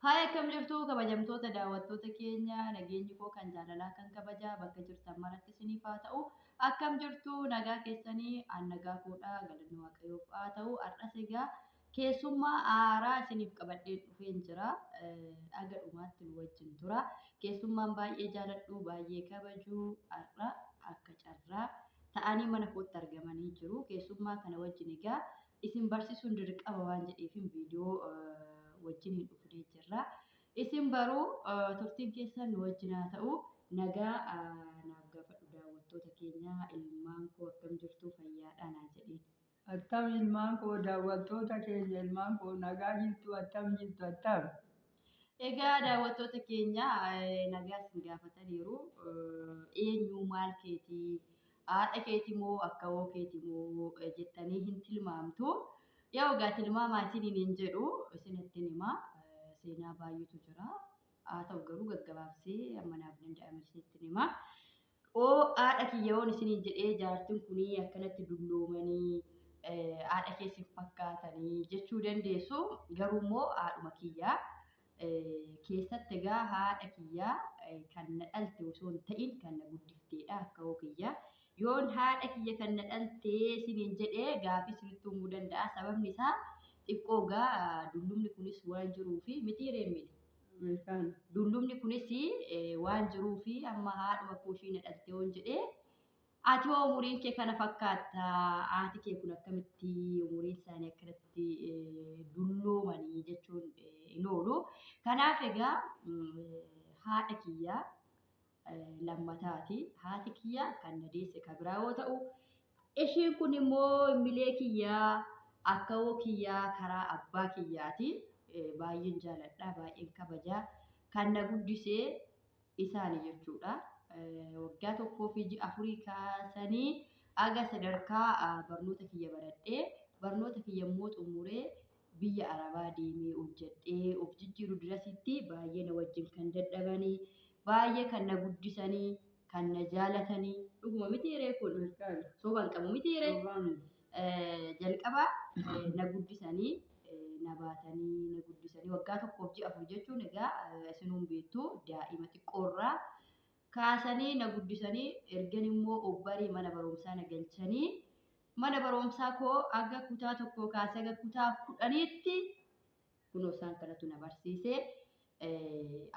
Haaya akkam jirtu kabajamtoota daawwattoota keenya nageenyi koo kan jaalalaa kan kabajaa bakka jirtan maratti isiniif haa ta'u akkam jirtu nagaa keessanii nagaa koodhaa galanni waaqayyoof haa ta'u har'as egaa keessummaa haaraa isiniif qabadhee dhufeen jira aga dhumaatti nu wajjin tura keessummaan baay'ee jaaladhu baay'ee kabajuu har'a akka carraa ta'anii mana kootti argamanii jiru keessummaa kana wajjin egaa isin barsiisuun dirqama waan jedheefin viidiyoo wajjin dhufnee jirra. Isin baruu turtiin keessan nu wajjin haa ta'u nagaa naaf gaafadhu daawwattoota keenya ilmaan koo akkam jirtu fayyaadhaa naan jedheen. Attam ilmaan koo daawwattoota keenya ilmaan koo nagaa jirtu attam jirtu attam. Egaa daawwattoota keenya nagaa isin gaafataniiru eenyu maal keetii haadha keetii moo akkawoo keetii moo jettanii hin tilmaamtu. Yaa egaa tilmaamaa isiniin hin jedhu isinittiin himaa seenaa baay'eetu jira. Haa ta'u garuu gaggabaabsee amma naaf danda'ame isinittiin himaa. Haadha kiyyoon isiniin jedhee jaartiin kunii akkanatti dulloomanii haadha keessin fakkaatanii jechuu dandeessu. Garuu immoo haadhuma kiyyaa keessatti egaa haadha kiyyaa kan na dhalte osoo hin ta'in kan na guddifteedha akkawoo kiyyaa. Yoon haadha kiyya kan na dhaltee isiniin jedhee gaaffii isinitti uumuu danda'a. Sababni isaa xiqqoo egaa dullumni kunis waan jiruufi miti reemmine. Dullumni kunis waan jiruufi amma haadhuma koo ishii na dhalte yoon jedhee ati hoo umuriin kee kana fakkaata haati kee kun akkamitti umuriin isaanii akkanatti dulloomanii jechuun hin oolu. Kanaaf egaa haadha kiyyaa lammataati. Haati kiyyaa kan na deesse kan biraa yoo ta'u ishiin kun immoo milee kiyyaa akkawoo kiyyaa karaa abbaa kiyyaati. Baay'een jaaladha baay'een kabajaa kan na guddisee isaani jechuudha. Waggaa tokkoo fi ji'a afurii kaasanii aga sadarkaa barnoota kiyya baradhee barnoota kiyya immoo xumuree biyya Arabaa deemee hojjedhee of jijjiiruu dirasitti baay'ee na wajjin kan dadhabanii baay'ee kan na guddisanii kan na jaalatanii dhuguma miti hiree kun soban qabu miti hiree jalqaba na guddisanii na baatanii na guddisanii waggaa tokkoof ji'a afur jechuun egaa isinuun beektu daa'ima xiqqoorraa kaasanii na guddisanii ergan immoo obbarii mana barumsaa na galchanii mana barumsaa koo aga kutaa tokkoo kaasee aga kutaa 10tti kunoo isaan kanatu na barsiisee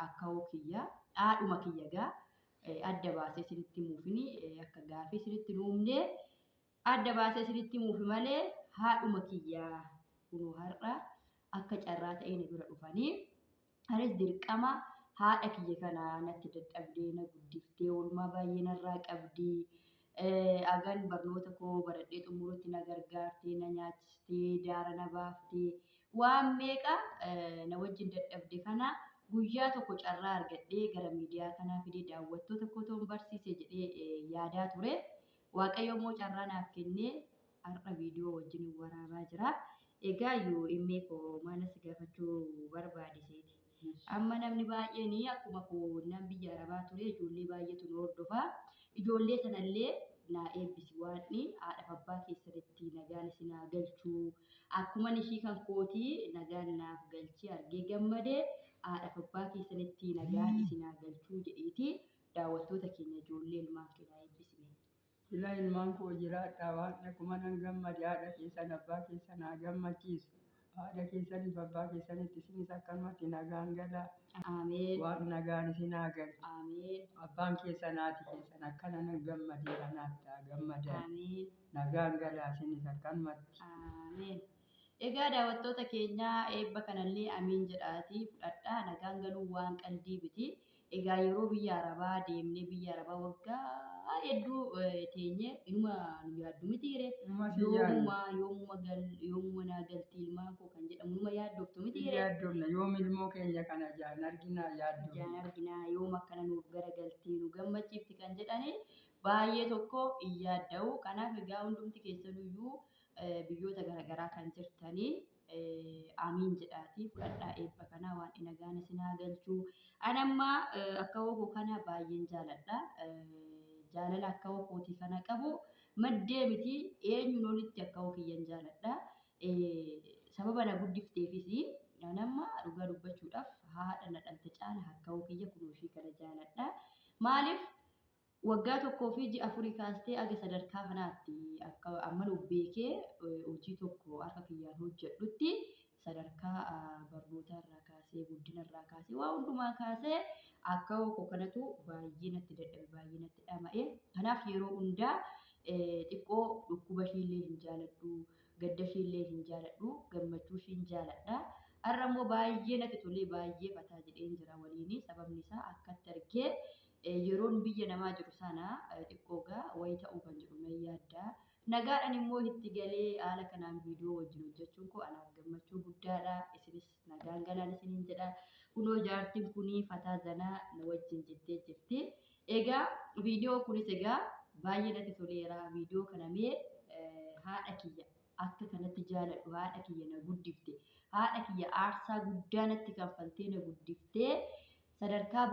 akkawoo kiyyaa haadhuma kiyya egaa adda baasee isinitti muufini akka gaaffii isinitti nuumne adda baasee isinitti muufi malee haadhuma kiyyaa kunoo har'a akka carraa ta'ee na bira dhufanii anis dirqama haadha kiyya kana natti dadhabdee na guddiftee oolmaa baay'ee narraa qabdi. Agan barnoota koo baradhee xumurutti na gargaartee na nyaachistee daara na baaftee waan meeqa na wajjin dadhabde kana guyyaa tokko carraa argadhee gara miidiyaa kanaa fidee daawwattoota kootoon barsiise jedhee yaadaa ture. Waaqayyo immoo carraa naaf kennee har'a viidiyoo wajjin waraabaa jira. Egaa yoo himmee koo maalas gaafachuu barbaade seeti. Amma namni baay'een akkuma koo nan biyya Arabaa ture ijoollee baay'eetu nu hordofaa. Ijoollee sanallee naa eebbisi waanni haadhaaf abbaa keessanitti nagaan isin haa galchuu akkuma ishii kan kootii nagaan naaf galchee argee gammadee haadhaaf abbaa keessanitti nagaan isin haa galchuu jedheeti daawwattoota keenya ijoollee ilmaan keenyaa eebbisne. Ilaa ilmaan koo jiraadhaa waan akkuma nan gammade haadha keessan abbaa keessan haa gammachiisu. Haadha keessaniif abbaa keessanitti isinis akkanumatti nagaan galaa. Ameen. Waan nagaan isin haa galchu. Ameen. Abbaan keessan haati keessan akkana nan gammadee kanaatti haa gammadan. Ameen. Nagaan galaa isinis akkanumatti. Ameen. Egaa daawwattoota keenya eebba kanallee amiin jedhaatii fudhadhaa nagaan galuu waan qalbii biti. Egaa yeroo biyya Arabaa deemnee biyya Arabaa waggaa hedduu teenye inuma nu yaaddu miti hiree yoomuma naa galtii ilmaan koo kan jedhamu inuma yaaddoftu miti hiree. Yaaddofna yoom ilmoo keenya kana jaan arginaa yaaddofna. Jaan arginaa yoom akkana nuuf gara galtii nu gammachiifti kan jedhani baay'ee tokko hin yaadda'u. Kanaaf egaa hundumti keessanuyyuu biyyoota garaagaraa kan jirtanii amiin jedhaatii fudhadhaa eebba kanaa waan nagaan isin haa galchuu. Ani amma akkawoo koo kana baay'een jaaladha. Jaalala akkawoo kootii kana qabu maddee miti eenyuun olitti akkawoo kiyyan jaaladha. Sababa na guddifteefis nama dhugaa dubbachuudhaaf haadha na dhalte caala akka kiyya kunuu ishee kana jaaladha. Maaliif waggaa tokkoo fi ji'a afurii kaastee aga sadarkaa kanaatti akka amma nuuf beekee hojii tokko harka kiyyaan hojjedhutti sadarkaa barnoota irraa kaasee guddina irraa kaasee waa hundumaa kaasee akka koo kanatu baay'ee natti dadhabe baay'ee natti dhama'e. Kanaaf yeroo hundaa xiqqoo dhukkuba ishiillee hin jaaladhu gadda ishiillee hin jaaladhu gammachuu ishii hin jaaladha. Har'a immoo baay'ee natti tolee baay'ee fataa jedheen jira waliin sababni isaa akkatti argee yeroon biyya namaa jiru sana xiqqoogaa wayii ta'uu kan jedhu nan yaadda. Nagaadhaan immoo itti galee haala kanaan viidiyoo wajjin hojjechuun koo anaaf gammachuu guddaadha. Isinis nagaan galaan isiniin jedha. Kunoo jaartiin kunii fataa zanaa na wajjin jettee jirti. Egaa viidiyoo kunis egaa baay'ee natti toleera. Viidiyoo kana mee haadha kiyya akka kanatti jaaladhu haadha kiyya na guddifte haadha kiyya aarsaa guddaa natti kanfaltee na guddiftee sadarkaa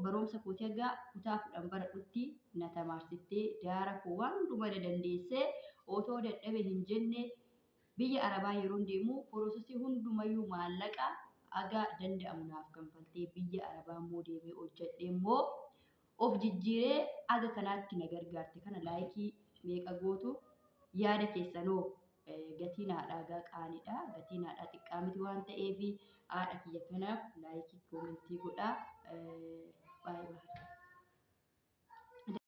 barumsa kootii egaa kutaa 10 baradhutti na tamaarsitee daara koo waan hundumaa na dandeessee otoo dadhabe hin jenne biyya arabaa yeroo deemu poroosesii hundumayyuu maallaqa aga danda'amu naaf kanfaltee biyya arabaa immoo deemee hojjedhee immoo of jijjiiree aga kanaatti na gargaarte kana laayikii meeqa gootu yaada keessanoo gatiin haadhaa qaaliidha gatiin haadhaa xiqqaa miti waan ta'eef haadha kiyya kanaaf laayikii koomentii godhaa baay'ee